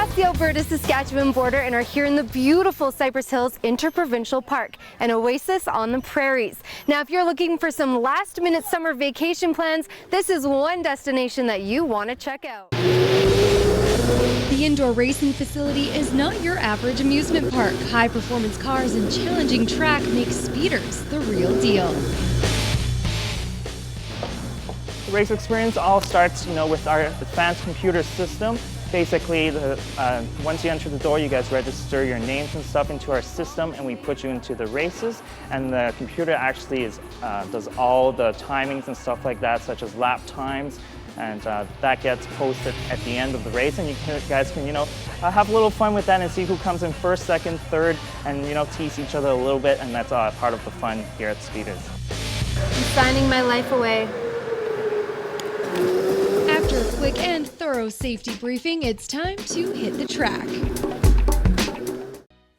crossed the Alberta-Saskatchewan border and are here in the beautiful Cypress Hills Interprovincial Park, an oasis on the prairies. Now, if you're looking for some last-minute summer vacation plans, this is one destination that you want to check out. The indoor racing facility is not your average amusement park. High-performance cars and challenging track make speeders the real deal. The race experience all starts, with our advanced computer system. Basically, once you enter the door, you guys register your names and stuff into our system, and we put you into the races. And the computer actually does all the timings and stuff like that, such as lap times, and that gets posted at the end of the race. And you guys can, have a little fun with that and see who comes in first, second, third, and tease each other a little bit. And that's part of the fun here at Speeders. I'm signing my life away. After a quick and thorough safety briefing, it's time to hit the track.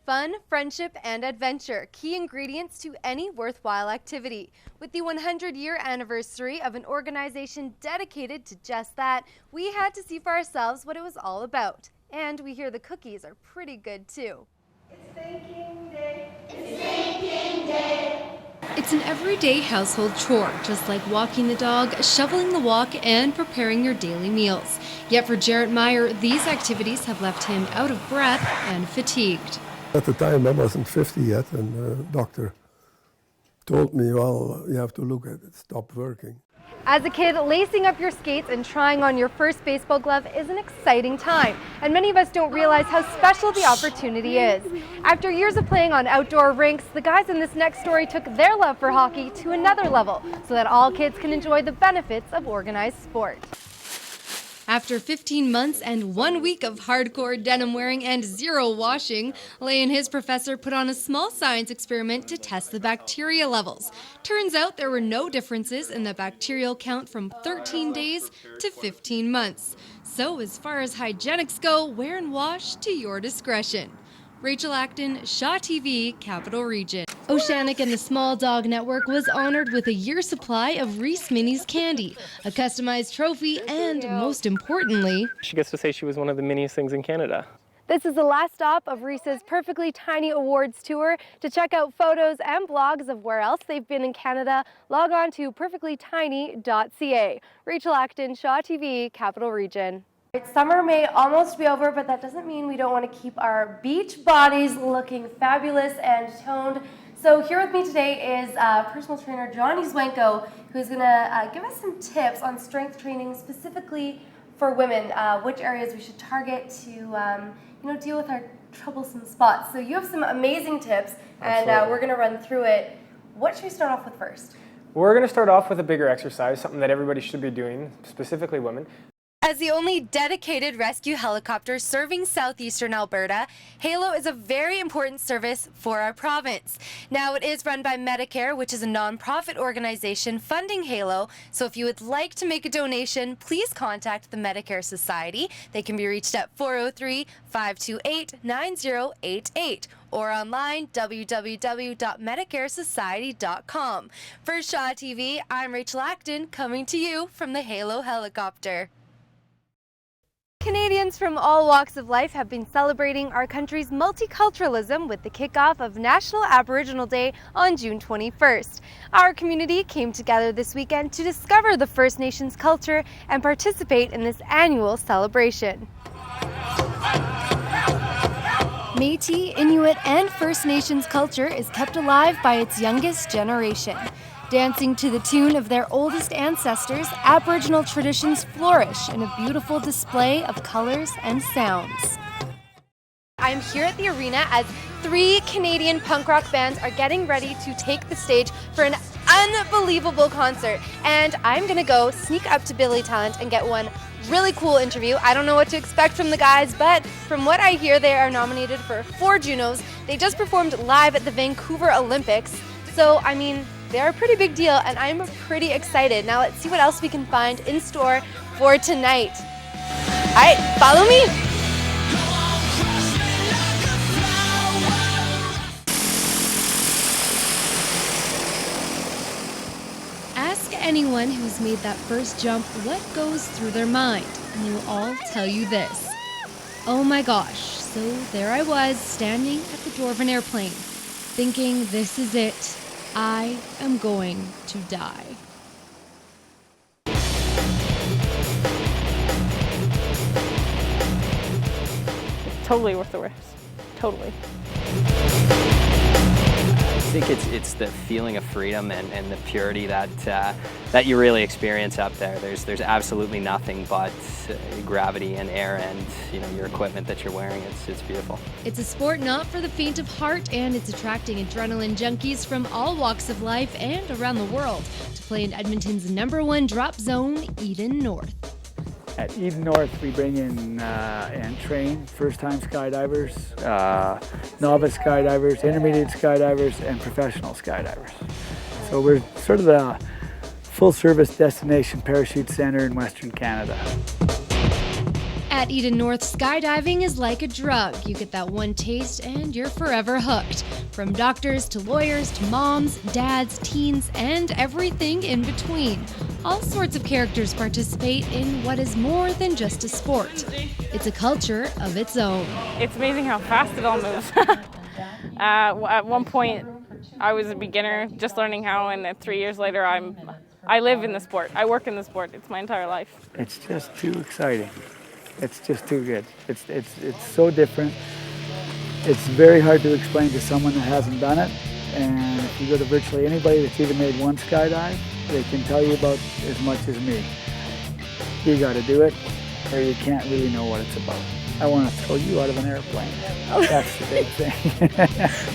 Fun, friendship, and adventure, key ingredients to any worthwhile activity. With the 100-year anniversary of an organization dedicated to just that, we had to see for ourselves what it was all about. And we hear the cookies are pretty good too. It's baking day. It's baking day. It's an everyday household chore, just like walking the dog, shoveling the walk, and preparing your daily meals. Yet for Jarrett Meyer, these activities have left him out of breath and fatigued. At the time, I wasn't 50 yet, and the doctor told me, well, you have to look at it, stop working. As a kid, lacing up your skates and trying on your first baseball glove is an exciting time, and many of us don't realize how special the opportunity is. After years of playing on outdoor rinks, the guys in this next story took their love for hockey to another level so that all kids can enjoy the benefits of organized sport. After 15 months and 1 week of hardcore denim wearing and zero washing, Lay and his professor put on a small science experiment to test the bacteria levels. Turns out there were no differences in the bacterial count from 13 days to 15 months. So as far as hygienics go, wear and wash to your discretion. Rachel Acton, Shaw TV, Capital Region. Oceanic and the Small Dog Network was honored with a year's supply of Reese Minis candy, a customized trophy, and most importantly, she gets to say she was one of the miniest things in Canada. This is the last stop of Reese's Perfectly Tiny Awards tour. To check out photos and blogs of where else they've been in Canada, log on to perfectlytiny.ca. Rachel Acton, Shaw TV, Capital Region. Summer may almost be over, but that doesn't mean we don't want to keep our beach bodies looking fabulous and toned. So here with me today is personal trainer Johnny Zwenko, who's going to give us some tips on strength training specifically for women, which areas we should target to deal with our troublesome spots. So you have some amazing tips, and we're going to run through it. What should we start off with first? We're going to start off with a bigger exercise, something that everybody should be doing, specifically women. As the only dedicated rescue helicopter serving southeastern Alberta, Halo is a very important service for our province. Now, it is run by Medicare, which is a nonprofit organization funding Halo, so if you would like to make a donation, please contact the Medicare Society. They can be reached at 403-528-9088 or online www.medicaresociety.com. For Shaw TV, I'm Rachel Acton, coming to you from the Halo helicopter. Canadians from all walks of life have been celebrating our country's multiculturalism with the kickoff of National Aboriginal Day on June 21st. Our community came together this weekend to discover the First Nations culture and participate in this annual celebration. Métis, Inuit, and First Nations culture is kept alive by its youngest generation. Dancing to the tune of their oldest ancestors, Aboriginal traditions flourish in a beautiful display of colors and sounds. I'm here at the arena as 3 Canadian punk rock bands are getting ready to take the stage for an unbelievable concert. And I'm gonna go sneak up to Billy Talent and get one really cool interview. I don't know what to expect from the guys, but from what I hear, they are nominated for 4 Junos. They just performed live at the Vancouver Olympics. So, I mean, they're a pretty big deal, and I'm pretty excited. Now let's see what else we can find in store for tonight. All right, follow me. Ask anyone who's made that first jump what goes through their mind, and they will all tell you this. Oh my gosh, so there I was, standing at the door of an airplane, thinking this is it. I am going to die. Totally worth the risk. Totally. I think it's the feeling of freedom and the purity that you really experience up there. There's absolutely nothing but gravity and air and your equipment that you're wearing. It's beautiful. It's a sport not for the faint of heart, and it's attracting adrenaline junkies from all walks of life and around the world to play in Edmonton's #1 drop zone, Eden North. At Eden North, we bring in and train first-time skydivers, novice skydivers, intermediate skydivers, and professional skydivers. So we're sort of the full-service destination parachute center in Western Canada. At Eden North, skydiving is like a drug. You get that one taste and you're forever hooked. From doctors to lawyers to moms, dads, teens, and everything in between. All sorts of characters participate in what is more than just a sport. It's a culture of its own. It's amazing how fast it all moves. At one point, I was a beginner, just learning how, and then 3 years later, I live in the sport. I work in the sport. It's my entire life. It's just too exciting. It's just too good. It's so different. It's very hard to explain to someone that hasn't done it. And if you go to virtually anybody that's even made one skydive, they can tell you about as much as me. You got to do it, or you can't really know what it's about. I want to throw you out of an airplane. That's the big thing.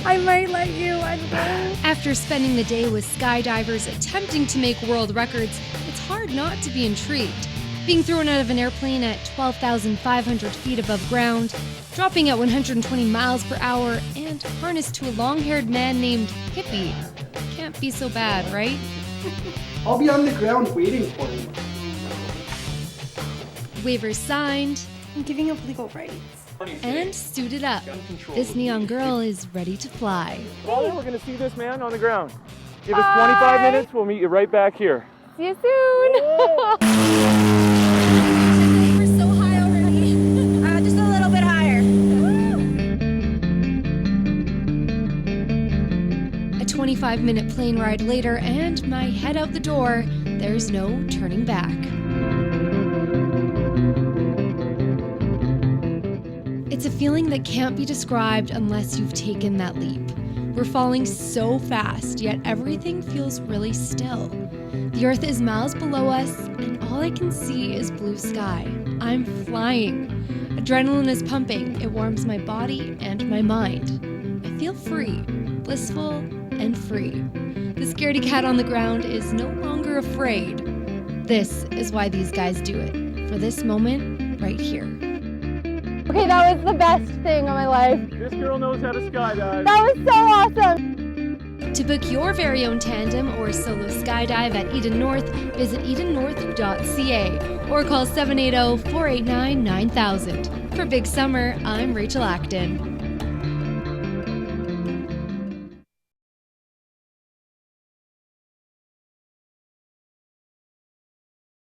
I might let you, I don't know. After spending the day with skydivers attempting to make world records, it's hard not to be intrigued. Being thrown out of an airplane at 12,500 feet above ground, dropping at 120 miles per hour, and harnessed to a long-haired man named Hippie. Can't be so bad, right? I'll be on the ground waiting for you. Waivers signed. I'm giving up legal rights. And suited up. This neon girl is ready to fly. Well, we're going to see this man on the ground. Give us 25 minutes, we'll meet you right back here. See you soon. We're so high already. Just a little bit higher. A 25-minute plane ride later, and my head out the door. There's no turning back. It's a feeling that can't be described unless you've taken that leap. We're falling so fast, yet everything feels really still. The earth is miles below us, and all I can see is blue sky. I'm flying. Adrenaline is pumping. It warms my body and my mind. I feel free, blissful and free. The scaredy cat on the ground is no longer afraid. This is why these guys do it, for this moment right here. Okay, that was the best thing of my life. This girl knows how to skydive. That was so awesome. To book your very own tandem or solo skydive at Eden North, visit edennorth.ca or call 780-489-9000. For Big Summer, I'm Rachel Acton.